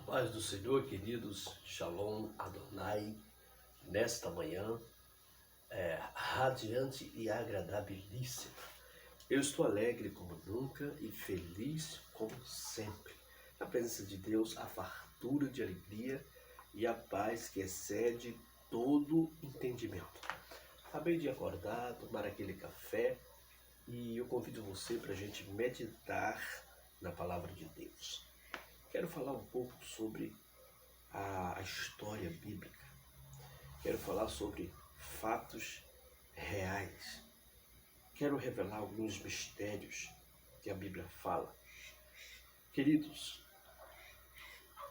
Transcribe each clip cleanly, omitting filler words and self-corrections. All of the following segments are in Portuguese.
Paz do Senhor, queridos, Shalom Adonai, nesta manhã radiante e agradabilíssima. Eu estou alegre como nunca e feliz como sempre. Na presença de Deus, a fartura de alegria e a paz que excede todo entendimento. Acabei de acordar, tomar aquele café e eu convido você para a gente meditar na palavra de Deus. Quero falar um pouco sobre a história bíblica. Quero falar sobre fatos reais. Quero revelar alguns mistérios que a Bíblia fala. Queridos,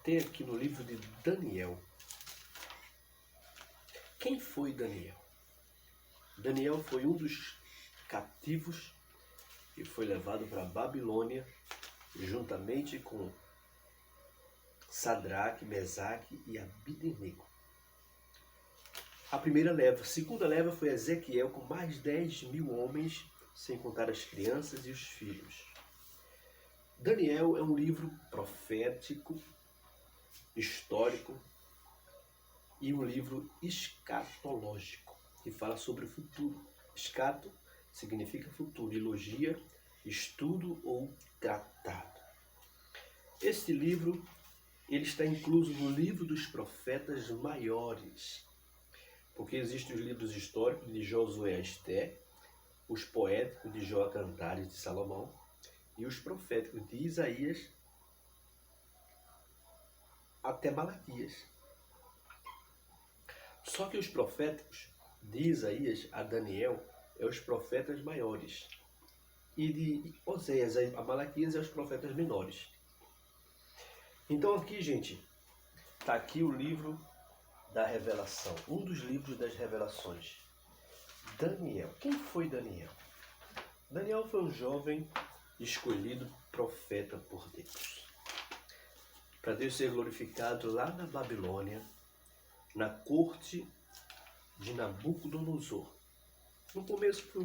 tem aqui no livro de Daniel. Quem foi Daniel? Daniel foi um dos cativos que foi levado para a Babilônia juntamente com Sadraque, Mesaque e Abednego. A primeira leva. A segunda leva foi Ezequiel com mais 10.000 homens, sem contar as crianças e os filhos. Daniel é um livro profético, histórico e um livro escatológico, que fala sobre o futuro. Escato significa futuro, e logia, estudo ou tratado. Este livro ele está incluso no livro dos profetas maiores, porque existem os livros históricos de Josué e Esté, os poéticos de Jó, Cantares de Salomão e os proféticos de Isaías até Malaquias. Só que os proféticos de Isaías a Daniel é os profetas maiores, e de Oséias a Malaquias é os profetas menores. Então aqui, gente, está aqui o livro da revelação, um dos livros das revelações. Daniel. Quem foi Daniel? Daniel foi um jovem escolhido profeta por Deus, para Deus ser glorificado lá na Babilônia, na corte de Nabucodonosor. No começo foi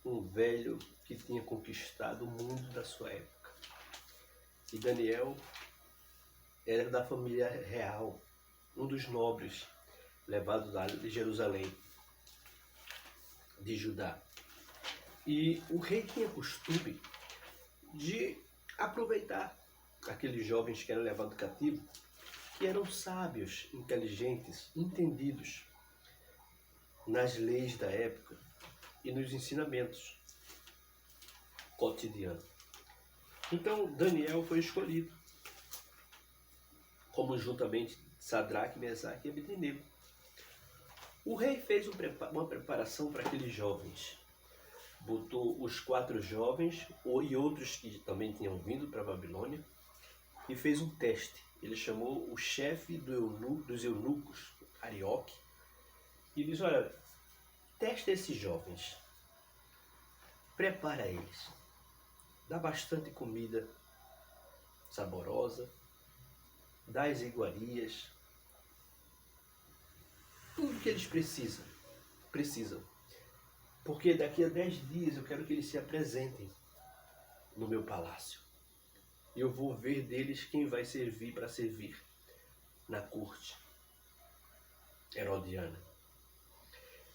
um velho que tinha conquistado o mundo da sua época. E Daniel era da família real, um dos nobres levados de Jerusalém, de Judá. E o rei tinha costume de aproveitar aqueles jovens que eram levados cativo, que eram sábios, inteligentes, entendidos nas leis da época e nos ensinamentos cotidianos. Então Daniel foi escolhido, como juntamente Sadraque, Mesaque e Abednego. O rei fez uma preparação para aqueles jovens. Botou os 4 jovens e outros que também tinham vindo para a Babilônia e fez um teste. Ele chamou o chefe dos eunucos, Arioque, e disse: olha, testa esses jovens, prepara eles, dá bastante comida saborosa, dá as iguarias, tudo que eles precisam. Porque daqui a 10 dias eu quero que eles se apresentem no meu palácio. E eu vou ver deles quem vai servir para servir na corte herodiana.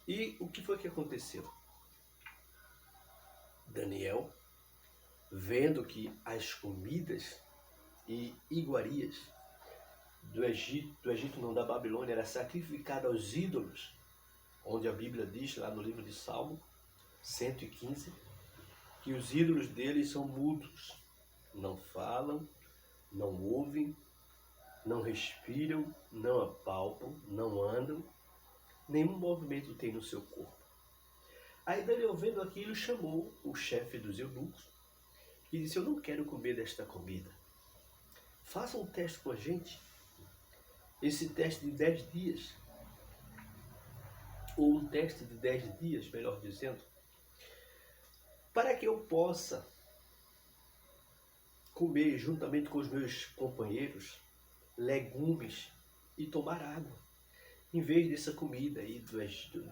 E o que foi que aconteceu? Daniel, vendo que as comidas e iguarias do Egito não, da Babilônia, era sacrificada aos ídolos, onde a Bíblia diz, lá no livro de Salmo 115, que os ídolos deles são mudos, não falam, não ouvem, não respiram, não apalpam, não andam, nenhum movimento tem no seu corpo. Aí Daniel, vendo aquilo, chamou o chefe dos eunucos e disse: eu não quero comer desta comida. Faça um teste com a gente. Esse teste de 10 dias, ou um teste de 10 dias, melhor dizendo, para que eu possa comer juntamente com os meus companheiros legumes e tomar água, em vez dessa comida aí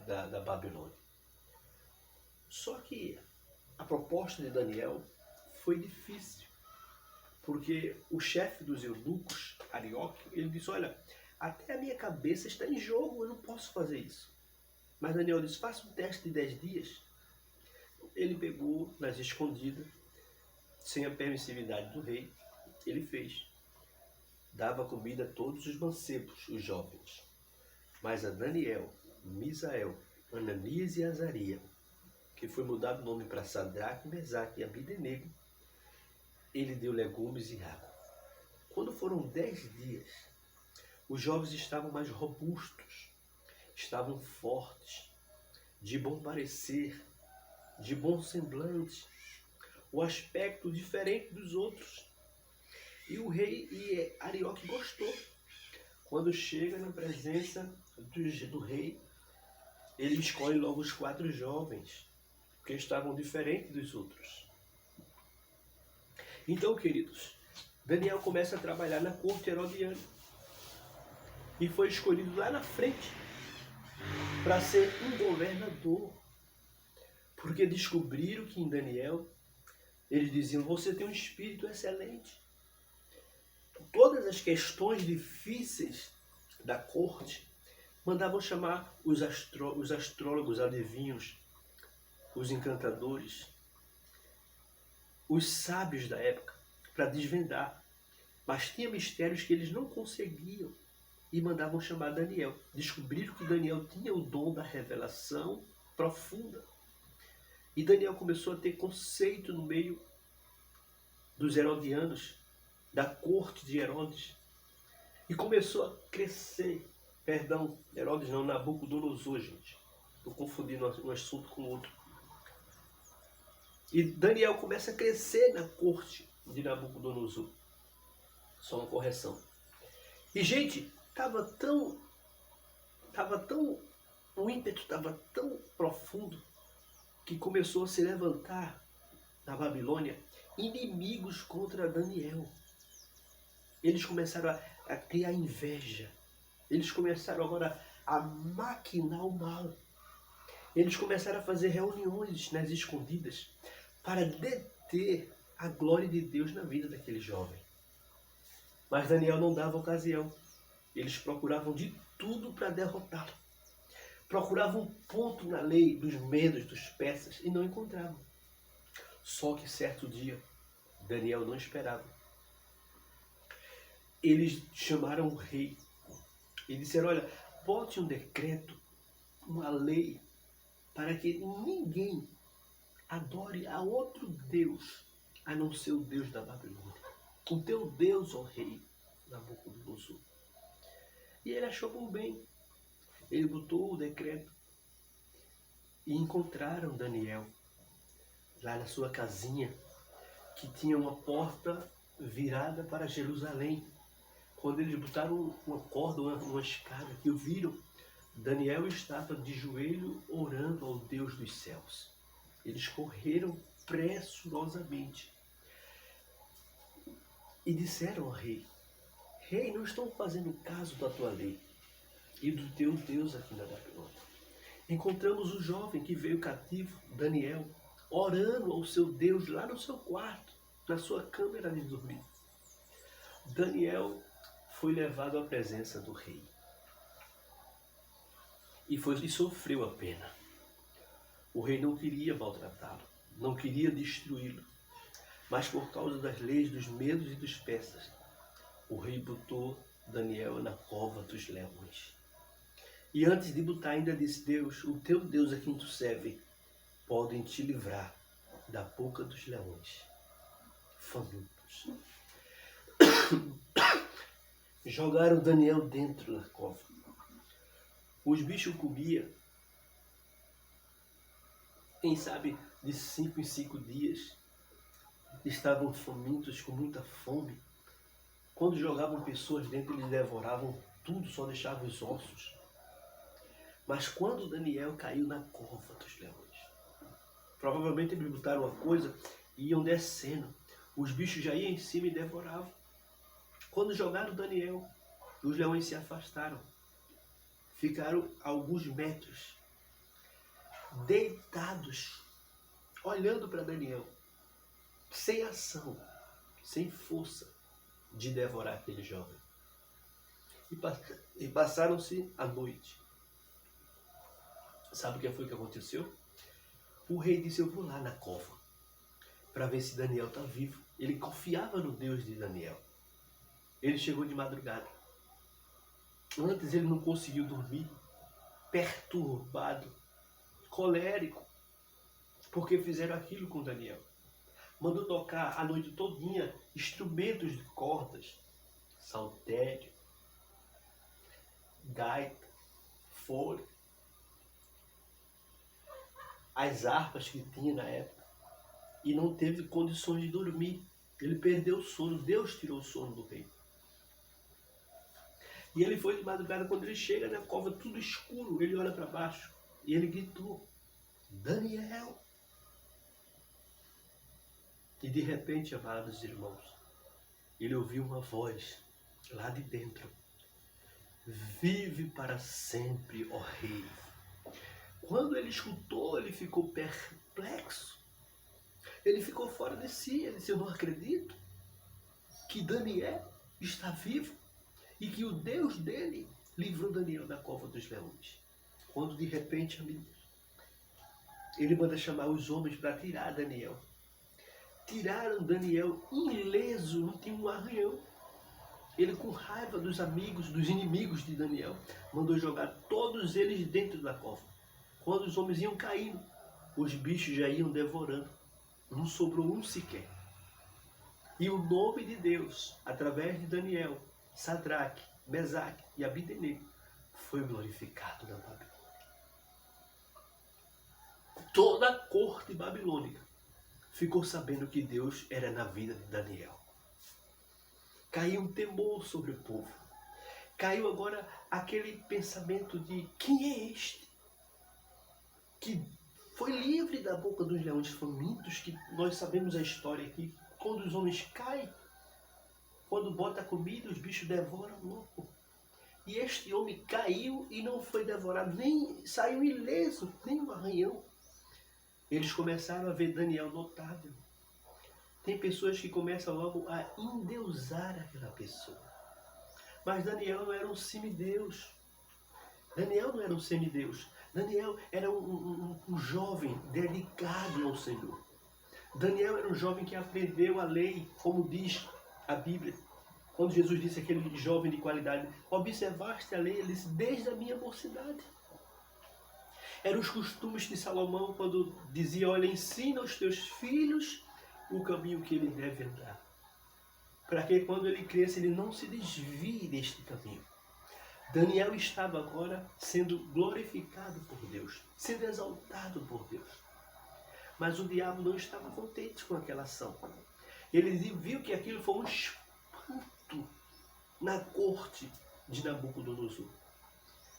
da Babilônia. Só que a proposta de Daniel foi difícil. Porque o chefe dos eunucos, Arioque, ele disse, olha, até a minha cabeça está em jogo, eu não posso fazer isso. Mas Daniel disse, faça um teste de 10 dias. Ele pegou nas escondidas, sem a permissividade do rei, ele fez. Dava comida a todos os mancebos, os jovens. Mas a Daniel, Misael, Ananias e Azarias, que foi mudado o nome para Sadraque, Mesaque e Abidenego, ele deu legumes e água. Quando foram 10 dias, os jovens estavam mais robustos, estavam fortes, de bom parecer, de bom semblante, o aspecto diferente dos outros. E o rei Arioque gostou. Quando chega na presença do rei, ele escolhe logo os 4 jovens, porque estavam diferentes dos outros. Então, queridos, Daniel começa a trabalhar na corte herodiana e foi escolhido lá na frente para ser um governador, porque descobriram que em Daniel, eles diziam, você tem um espírito excelente. Todas as questões difíceis da corte mandavam chamar os astrólogos, adivinhos, os encantadores, os sábios da época, para desvendar. Mas tinha mistérios que eles não conseguiam e mandavam chamar Daniel. Descobriram que Daniel tinha o dom da revelação profunda. E Daniel começou a ter conceito no meio dos herodianos, da corte de Herodes. E começou a crescer. Perdão, Herodes não, Nabucodonosor, gente. Estou confundindo um assunto com outro. E Daniel começa a crescer na corte de Nabucodonosor. Só uma correção. E, gente, o ímpeto estava tão profundo que começou a se levantar na Babilônia inimigos contra Daniel. Eles começaram a criar inveja. Eles começaram agora a maquinar o mal. Eles começaram a fazer reuniões nas escondidas para deter a glória de Deus na vida daquele jovem. Mas Daniel não dava ocasião. Eles procuravam de tudo para derrotá-lo. Procuravam um ponto na lei dos medos, dos persas, e não encontravam. Só que certo dia, Daniel não esperava. Eles chamaram o rei e disseram, olha, bote um decreto, uma lei, para que ninguém adore a outro Deus, a não ser o Deus da Babilônia. O teu Deus, ó rei, Nabucodonosor. E ele achou por bem. Ele botou o decreto e encontraram Daniel lá na sua casinha, que tinha uma porta virada para Jerusalém. Quando eles botaram uma corda, uma escada, que viram, Daniel estava de joelho orando ao Deus dos céus. Eles correram pressurosamente e disseram ao rei, rei, não estão fazendo caso da tua lei e do teu Deus aqui na Babilônia. Encontramos o jovem que veio cativo, Daniel, orando ao seu Deus lá no seu quarto, na sua câmara de dormir. Daniel foi levado à presença do rei e sofreu a pena. O rei não queria maltratá-lo, não queria destruí-lo, mas por causa das leis dos medos e dos persas, o rei botou Daniel na cova dos leões. E antes de botar ainda disse, Deus, o teu Deus a quem tu serve, podem te livrar da boca dos leões famintos. Jogaram Daniel dentro da cova. Os bichos comiam, quem sabe de 5 em 5 dias, estavam famintos, com muita fome. Quando jogavam pessoas dentro, eles devoravam tudo, só deixavam os ossos. Mas quando Daniel caiu na cova dos leões, provavelmente eles botaram uma coisa e iam descendo. Os bichos já iam em cima e devoravam. Quando jogaram Daniel, os leões se afastaram. Ficaram a alguns metros, deitados, olhando para Daniel, sem ação. sem força de devorar aquele jovem. E passaram-se a noite. Sabe o que foi que aconteceu? O rei disse, eu vou lá na cova para ver se Daniel está vivo. Ele confiava no Deus de Daniel. Ele chegou de madrugada. Antes ele não conseguiu dormir, perturbado, colérico, porque fizeram aquilo com Daniel. Mandou tocar a noite todinha instrumentos de cordas, saltério, gaita, fole, as harpas que tinha na época, e não teve condições de dormir. Ele perdeu o sono, Deus tirou o sono do rei. E ele foi de madrugada, quando ele chega na cova, tudo escuro, ele olha para baixo e ele gritou, Daniel! E de repente, amados irmãos, ele ouviu uma voz lá de dentro. Vive para sempre, ó rei. Quando ele escutou, ele ficou perplexo. Ele ficou fora de si. Ele disse, eu não acredito que Daniel está vivo e que o Deus dele livrou Daniel da cova dos leões. Quando de repente ele manda chamar os homens para tirar Daniel. Tiraram Daniel ileso, não tinha um arranhão. Ele, com raiva dos amigos, dos inimigos de Daniel, mandou jogar todos eles dentro da cova. Quando os homens iam caindo, os bichos já iam devorando. Não sobrou um sequer. E o nome de Deus, através de Daniel, Sadraque, Mesaque e Abdenego, foi glorificado na Babilônia. Toda a corte babilônica ficou sabendo que Deus era na vida de Daniel. Caiu um temor sobre o povo. Caiu agora aquele pensamento de quem é este? Que foi livre da boca dos leões famintos, que nós sabemos a história aqui. Quando os homens caem, quando bota comida, os bichos devoram louco. E este homem caiu e não foi devorado, nem saiu ileso, nem um arranhão. Eles começaram a ver Daniel notável. Tem pessoas que começam logo a endeusar aquela pessoa. Mas Daniel não era um semideus. Daniel não era um semideus. Daniel era um jovem dedicado ao Senhor. Daniel era um jovem que aprendeu a lei, como diz a Bíblia. Quando Jesus disse aquele jovem de qualidade, observaste a lei, ele disse, desde a minha mocidade. Eram os costumes de Salomão, quando dizia, olha, ensina aos teus filhos o caminho que ele deve andar. Para que quando ele cresça, ele não se desvie deste caminho. Daniel estava agora sendo glorificado por Deus, sendo exaltado por Deus. Mas o diabo não estava contente com aquela ação. Ele viu que aquilo foi um espanto na corte de Nabucodonosor.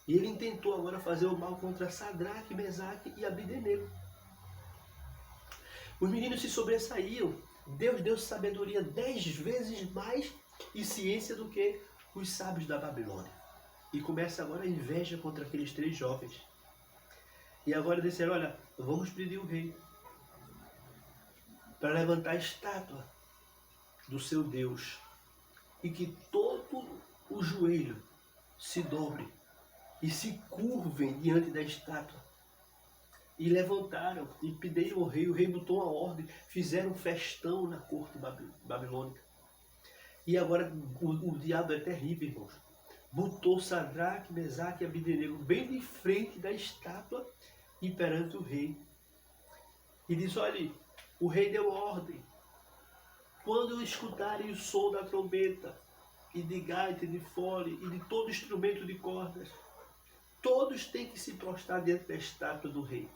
E ele intentou agora fazer o mal contra Sadraque, Mesaque e Abdenego. Os meninos se sobressaíam. Deus deu sabedoria 10 vezes mais e ciência do que os sábios da Babilônia. E começa agora a inveja contra aqueles 3 jovens. E agora disseram, olha, vamos pedir o rei para levantar a estátua do seu Deus e que todo o joelho se dobre e se curvem diante da estátua. E levantaram e pediram ao rei, o rei botou uma ordem, fizeram um festão na corte babilônica. E agora o diabo é terrível, irmãos. Botou Sadraque, Mesaque e Abdenego bem de frente da estátua e perante o rei. E diz, olha, o rei deu ordem, quando escutarem o som da trombeta, e de gaita, e de fole, e de todo instrumento de cordas, todos têm que se prostrar diante da estátua do rei.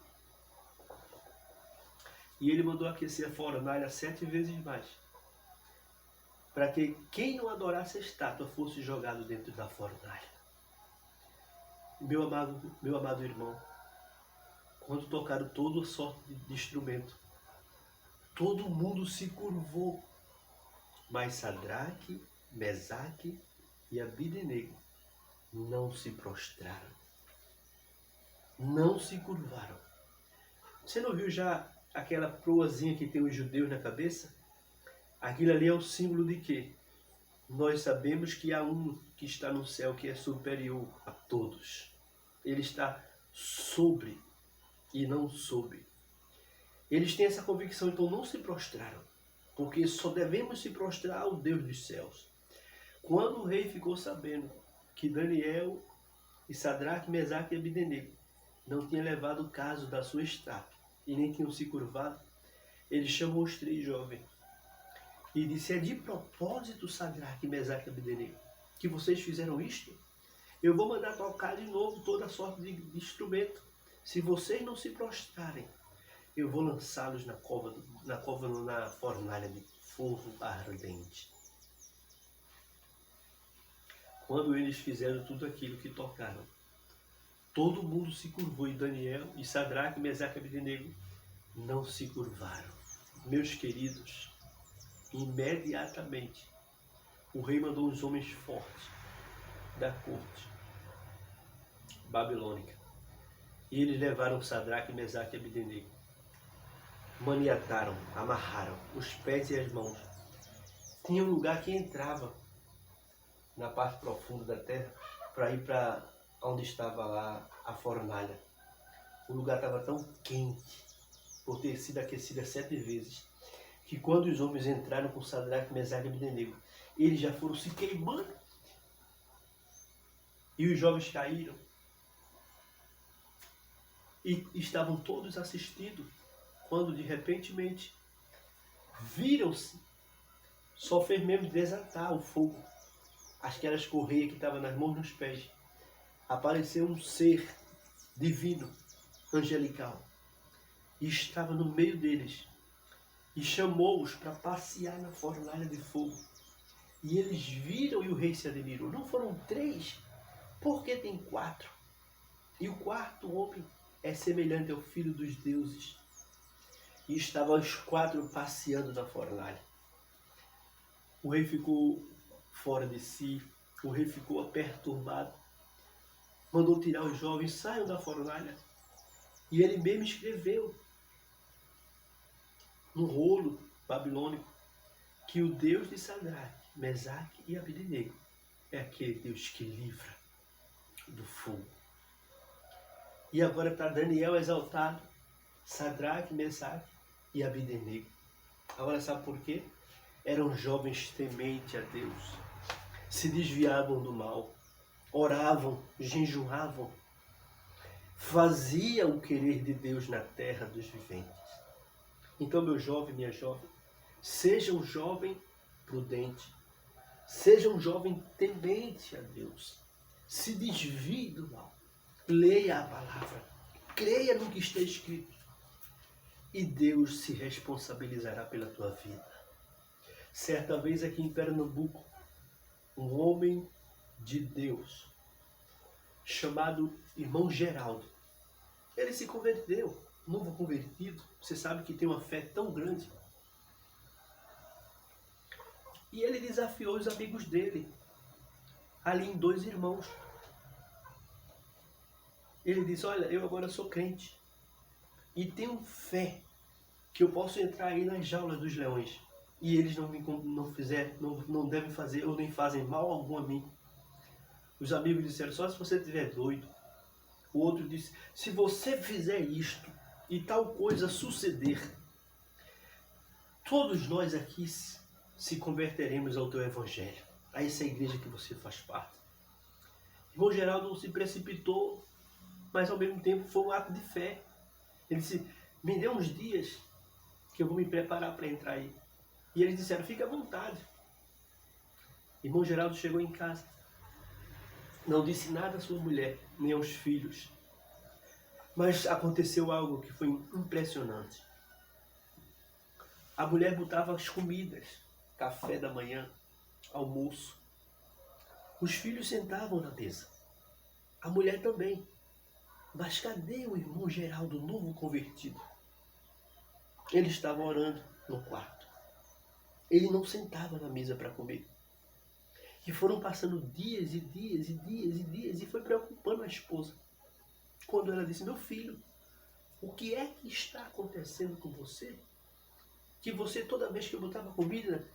E ele mandou aquecer a fornalha 7 vezes mais, para que quem não adorasse a estátua fosse jogado dentro da fornalha. Meu amado irmão, quando tocaram toda sorte de instrumento, todo mundo se curvou, mas Sadraque, Mesaque e Abdenego não se prostraram, não se curvaram. Você não viu já aquela proazinha que tem os judeus na cabeça? Aquilo ali é o símbolo de quê? Nós sabemos que há um que está no céu que é superior a todos. Ele está sobre e não sob. Eles têm essa convicção, então não se prostraram, porque só devemos se prostrar ao Deus dos céus. Quando o rei ficou sabendo que Daniel e Sadraque, Mesaque e Abdenego não tinham levado o caso da sua estátua e nem tinham se curvado, ele chamou os 3 jovens e disse: é de propósito, Sadraque, Mesaque e Abdenego, que vocês fizeram isto? Eu vou mandar tocar de novo toda sorte de instrumento. Se vocês não se prostrarem, eu vou lançá-los na fornalha de fogo ardente. Quando eles fizeram tudo aquilo que tocaram, todo mundo se curvou, e Daniel e Sadraque, Mesaque e Abdenego não se curvaram. Meus queridos, imediatamente o rei mandou os homens fortes da corte babilônica, e eles levaram Sadraque, Mesaque e Abdenego, maniataram, amarraram os pés e as mãos. Tinha um lugar que entrava na parte profunda da terra para ir para onde estava lá a fornalha. O lugar estava tão quente, por ter sido aquecida 7 vezes, que quando os homens entraram com Sadraque, Mesaque e Abdenego, eles já foram se queimando. E os jovens caíram. E estavam todos assistindo, quando de repentemente viram-se, só fez mesmo desatar o fogo, aquelas correias que estavam nas mãos e nos pés. Apareceu um ser divino, angelical, e estava no meio deles, e chamou-os para passear na fornalha de fogo. E eles viram, e o rei se admirou. Não foram 3, porque tem 4. E o 4º homem é semelhante ao filho dos deuses. E estavam os 4 passeando na fornalha. O rei ficou fora de si, o rei ficou perturbado. Mandou tirar os jovens, saiam da fornalha. E ele mesmo escreveu no rolo babilônico que o Deus de Sadraque, Mesaque e Abdenego é aquele Deus que livra do fogo. E agora está Daniel exaltado, Sadraque, Mesaque e Abdenego. Agora sabe por quê? Eram jovens tementes a Deus, se desviavam do mal, oravam, jejuavam, faziam o querer de Deus na terra dos viventes. Então, meu jovem, minha jovem, seja um jovem prudente, seja um jovem temente a Deus, se desvie do mal, leia a palavra, creia no que está escrito, e Deus se responsabilizará pela tua vida. Certa vez aqui em Pernambuco, um homem de Deus, chamado irmão Geraldo, ele se converteu, novo convertido. Você sabe que tem uma fé tão grande. E ele desafiou os amigos dele, ali em 2 irmãos. Ele disse: olha, eu agora sou crente e tenho fé que eu posso entrar aí nas jaulas dos leões, e eles não devem fazer ou nem fazem mal algum a mim. Os amigos disseram: só se você estiver doido. O outro disse: se você fizer isto e tal coisa suceder, todos nós aqui se converteremos ao teu evangelho, a essa igreja que você faz parte. Irmão Geraldo se precipitou, mas ao mesmo tempo foi um ato de fé. Ele disse: me dê uns dias que eu vou me preparar para entrar aí. E eles disseram: fica à vontade. Irmão Geraldo chegou em casa, não disse nada à sua mulher, nem aos filhos. Mas aconteceu algo que foi impressionante. A mulher botava as comidas, café da manhã, almoço. Os filhos sentavam na mesa. A mulher também. Mas cadê o irmão Geraldo, novo convertido? Ele estava orando no quarto. Ele não sentava na mesa para comer. E foram passando dias e dias e dias e dias, e foi preocupando a esposa. Quando ela disse: meu filho, o que é que está acontecendo com você? que você, toda vez que eu botava comida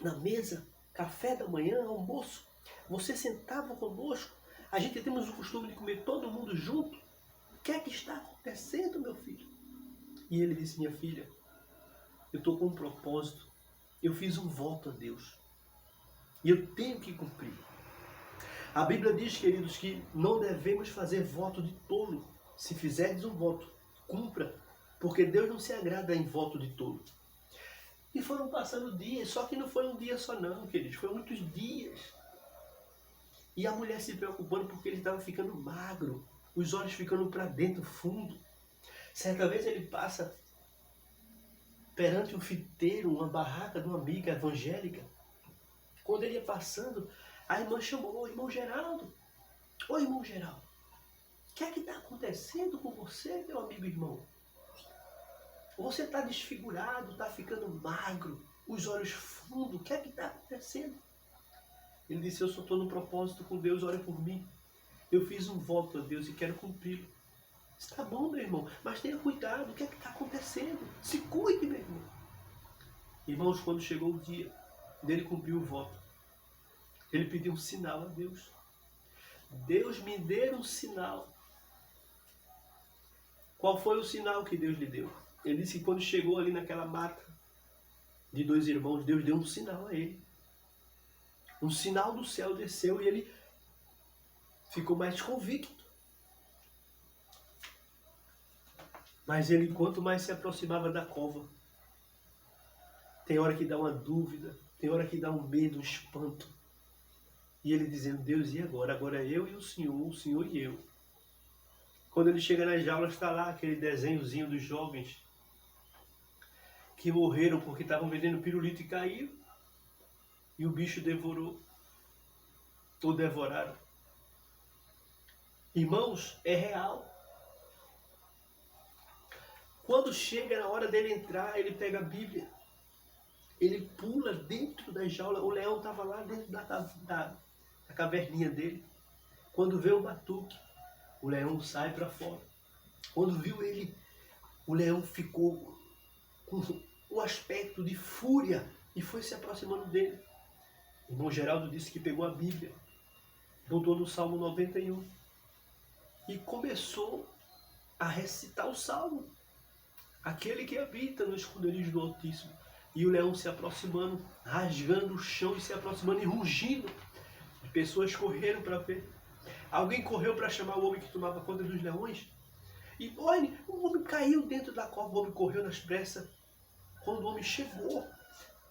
na mesa, café da manhã, almoço, você sentava conosco, a gente temos o costume de comer todo mundo junto. O que é que está acontecendo, meu filho? E ele disse, minha filha, eu estou com um propósito, eu fiz um voto a Deus e eu tenho que cumprir. A Bíblia diz, queridos, que não devemos fazer voto de tolo. Se fizerdes um voto, cumpra, porque Deus não se agrada em voto de tolo. E foram passando dias, só que não foi um dia só não, queridos, foi muitos dias. E a mulher se preocupando porque ele estava ficando magro, os olhos ficando para dentro, fundo. Certa vez ele passa perante um fiteiro, uma barraca de uma amiga evangélica. Quando ele ia passando, a irmã chamou, o irmão Geraldo. Ô irmão Geraldo, o que é que está acontecendo com você, meu amigo irmão? Você está desfigurado, está ficando magro, os olhos fundos, o que é que está acontecendo? Ele disse, eu só estou no propósito com Deus, ore por mim. Eu fiz um voto a Deus e quero cumpri-lo. Está bom, meu irmão, mas tenha cuidado, o que é que está acontecendo? Se cuide, meu irmão. Irmãos, quando chegou o dia dele cumprir o voto, ele pediu um sinal a Deus. Deus me deu um sinal. Qual foi o sinal que Deus lhe deu? Ele disse que quando chegou ali naquela mata de dois irmãos, Deus deu um sinal a ele. Um sinal do céu desceu e ele ficou mais convicto. Mas ele, quanto mais se aproximava da cova, tem hora que dá uma dúvida, tem hora que dá um medo, um espanto. E ele dizendo, Deus, e agora? Agora eu e o Senhor e eu. Quando ele chega nas jaulas, está lá aquele desenhozinho dos jovens que morreram porque estavam vendendo pirulito e caíram. E o bicho devorou. Ou devoraram. Irmãos, é real. Quando chega na hora dele entrar, ele pega a Bíblia. Ele pula dentro da jaula. O leão estava lá dentro da caverninha dele. Quando vê o batuque, o leão sai para fora. Quando viu ele, o leão ficou com o aspecto de fúria e foi se aproximando dele. O irmão Geraldo disse que pegou a Bíblia, botou no Salmo 91 e começou a recitar o Salmo. Aquele que habita no esconderijo do Altíssimo. E o leão se aproximando, rasgando o chão e se aproximando e rugindo. As pessoas correram para ver. Alguém correu para chamar o homem que tomava conta dos leões. E olha, o homem caiu dentro da cova, o homem correu nas pressas. Quando o homem chegou,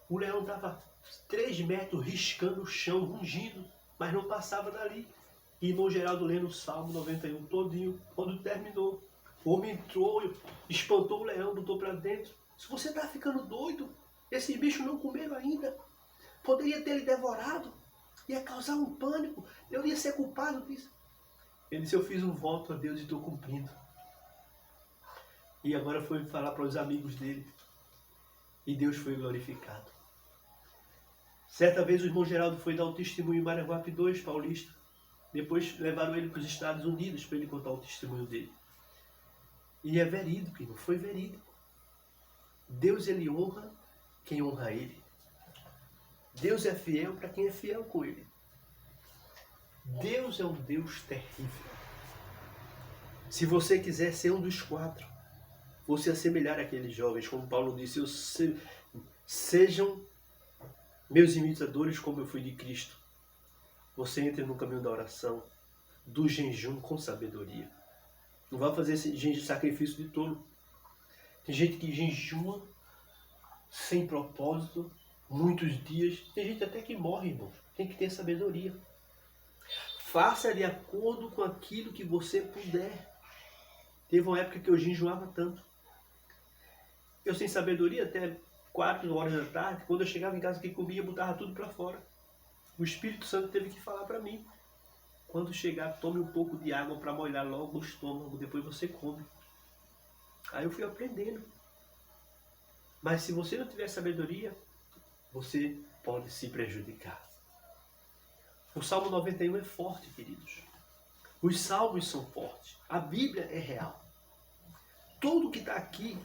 o leão estava 3 metros riscando o chão, rugindo, mas não passava dali. E irmão Geraldo lendo o Salmo 91 todinho. Quando terminou, o homem entrou, espantou o leão, botou para dentro. Se você está ficando doido, esses bichos não comeram ainda. Poderia ter ele devorado. Ia causar um pânico. Eu ia ser culpado disso. Ele disse, eu fiz um voto a Deus e estou cumprindo. E agora foi falar para os amigos dele. E Deus foi glorificado. Certa vez o irmão Geraldo foi dar o testemunho em Maranguape 2, paulista. Depois levaram ele para os Estados Unidos para ele contar o testemunho dele. E é verídico, não foi verídico. Deus, ele honra quem honra ele. Deus é fiel para quem é fiel com ele. Deus é um Deus terrível. Se você quiser ser um dos 4, você assemelhar aqueles jovens, como Paulo disse, sejam meus imitadores como eu fui de Cristo. Você entra no caminho da oração, do jejum com sabedoria. Não vai fazer esse sacrifício de tolo. Tem gente que jejuma sem propósito, muitos dias. Tem gente até que morre, irmãos. Tem que ter sabedoria. Faça de acordo com aquilo que você puder. Teve uma época que eu jejuava tanto. Eu sem sabedoria, até 4 horas da tarde, quando eu chegava em casa que comia, botava tudo para fora. O Espírito Santo teve que falar para mim. Quando chegar, tome um pouco de água para molhar logo o estômago, depois você come. Aí eu fui aprendendo. Mas se você não tiver sabedoria, você pode se prejudicar. O Salmo 91 é forte, queridos. Os salmos são fortes. A Bíblia é real. Tudo que está aqui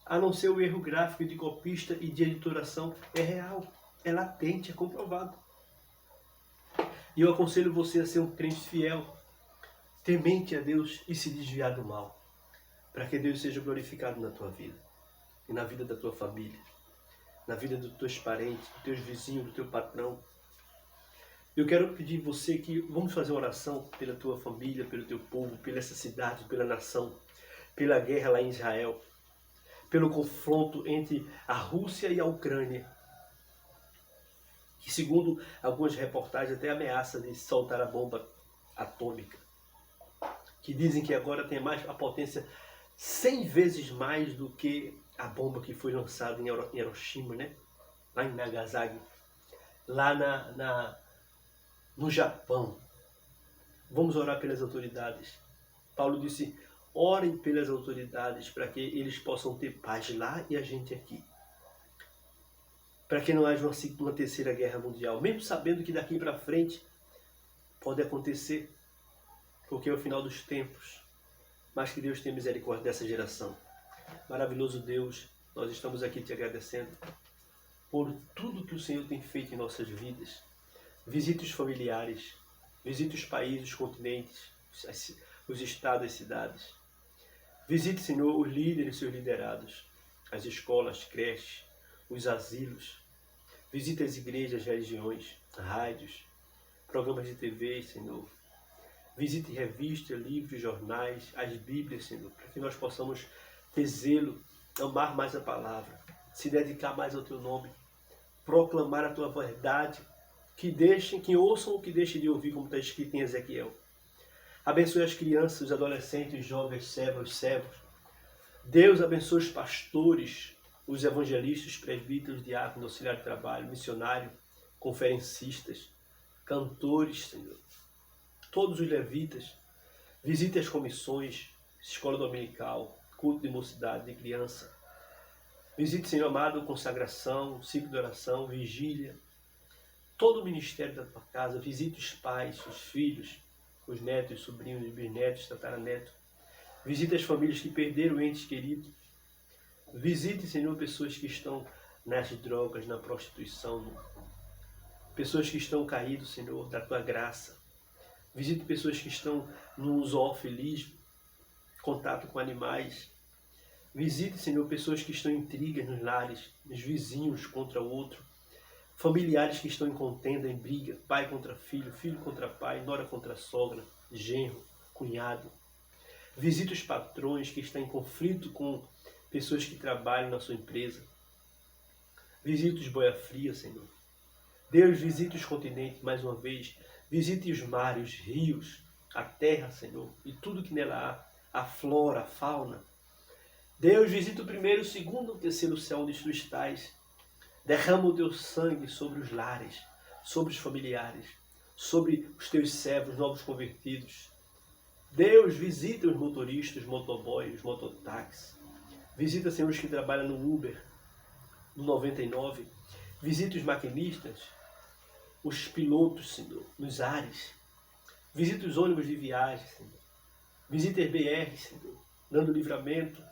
A não ser o erro gráfico de copista e de editoração, é real, é latente, é comprovado. E eu aconselho você a ser um crente fiel, temente a Deus e se desviar do mal, para que Deus seja glorificado na tua vida e na vida da tua família, na vida dos teus parentes, dos teus vizinhos, do teu patrão. Eu quero pedir a você que vamos fazer uma oração pela tua família, pelo teu povo, pela essa cidade, pela nação, pela guerra lá em Israel, pelo confronto entre a Rússia e a Ucrânia, que segundo algumas reportagens até ameaça de soltar a bomba atômica, que dizem que agora tem mais a potência 100 vezes mais do que a bomba que foi lançada em Hiroshima, né? Lá em Nagasaki, lá no Japão. Vamos orar pelas autoridades. Paulo disse, orem pelas autoridades para que eles possam ter paz lá e a gente aqui. Para que não haja uma terceira guerra mundial, mesmo sabendo que daqui para frente pode acontecer, porque é o final dos tempos. Mas que Deus tenha misericórdia dessa geração. Maravilhoso Deus, nós estamos aqui te agradecendo por tudo que o Senhor tem feito em nossas vidas. Visite os familiares, visite os países, os continentes, os estados, as cidades. Visite, Senhor, os líderes e seus liderados, as escolas, creches, os asilos. Visite as igrejas, religiões, rádios, programas de TV, Senhor. Visite revistas, livros, jornais, as Bíblias, Senhor, para que nós possamos ter zelo, amar mais a palavra, se dedicar mais ao teu nome, proclamar a tua verdade, que ouçam ou que deixem de ouvir, como está escrito em Ezequiel. Abençoe as crianças, os adolescentes, os jovens, os servos. Deus abençoe os pastores, os evangelistas, presbíteros, diáconos, auxiliar de trabalho, missionário, conferencistas, cantores, Senhor. Todos os levitas. Visite as comissões, escola dominical, culto de mocidade, de criança. Visite, Senhor amado, consagração, ciclo de oração, vigília. Todo o ministério da tua casa. Visite os pais, os filhos, os netos, os sobrinhos, os bisnetos, tataranetos. Visite as famílias que perderam entes queridos. Visite, Senhor, pessoas que estão nas drogas, na prostituição. Pessoas que estão caídas, Senhor, da tua graça. Visite pessoas que estão no zoofilismo, contato com animais. Visite, Senhor, pessoas que estão em intrigas nos lares, os vizinhos contra o outro. Familiares que estão em contenda, em briga, pai contra filho, filho contra pai, nora contra sogra, genro, cunhado. Visite os patrões que estão em conflito com pessoas que trabalham na sua empresa. Visite os boia-fria, Senhor. Deus, visite os continentes mais uma vez. Visite os mares, os rios, a terra, Senhor, e tudo que nela há, a flora, a fauna. Deus, visita o primeiro, o segundo, o terceiro céu onde tu estás. Derrama o teu sangue sobre os lares, sobre os familiares, sobre os teus servos novos convertidos. Deus, visita os motoristas, os motoboys, os mototáxis. Visita, Senhor, os que trabalham no Uber, no 99. Visita os maquinistas, os pilotos, Senhor, nos ares. Visita os ônibus de viagem, Senhor. Visita as BR, Senhor, dando livramento.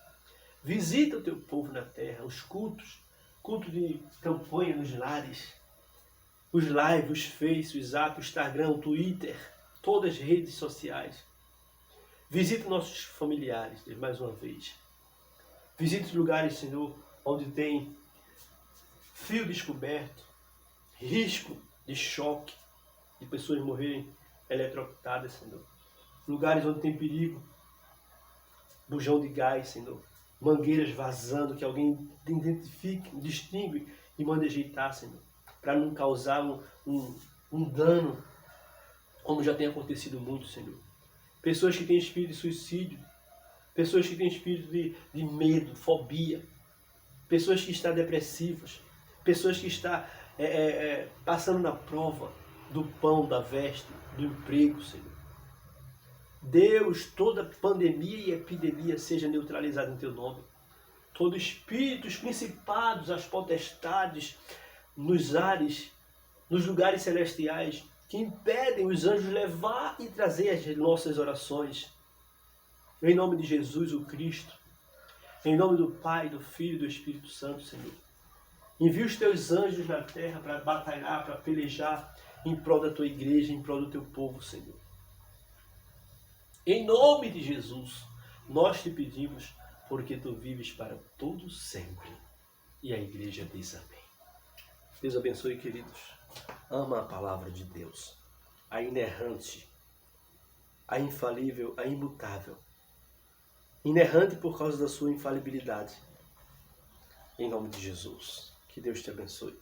Visita o teu povo na terra, os cultos, culto de campanha nos lares, os lives, os Face, os Zap, o Instagram, o Twitter, todas as redes sociais. Visita nossos familiares, Deus, mais uma vez. Visita os lugares, Senhor, onde tem fio descoberto, risco de choque, de pessoas morrerem eletrocutadas, Senhor. Lugares onde tem perigo, bujão de gás, Senhor. Mangueiras vazando, que alguém identifique, distingue e manda ajeitar, Senhor. Para não causar um dano, como já tem acontecido muito, Senhor. Pessoas que têm espírito de suicídio, pessoas que têm espírito de medo, fobia, pessoas que estão depressivas, pessoas que estão passando na prova do pão, da veste, do emprego, Senhor. Deus, toda pandemia e epidemia seja neutralizada em teu nome. Todo espírito, os principados, as potestades nos ares, nos lugares celestiais, que impedem os anjos levar e trazer as nossas orações. Em nome de Jesus, o Cristo, Em nome do Pai, do Filho e do Espírito Santo, Senhor. Envia os teus anjos na terra para batalhar, para pelejar em prol da tua igreja, em prol do teu povo, Senhor. Em nome de Jesus, nós te pedimos, porque tu vives para todo sempre. E a igreja diz amém. Deus abençoe, queridos. Ama a palavra de Deus, a inerrante, a infalível, a imutável. Inerrante por causa da sua infalibilidade. Em nome de Jesus. Que Deus te abençoe.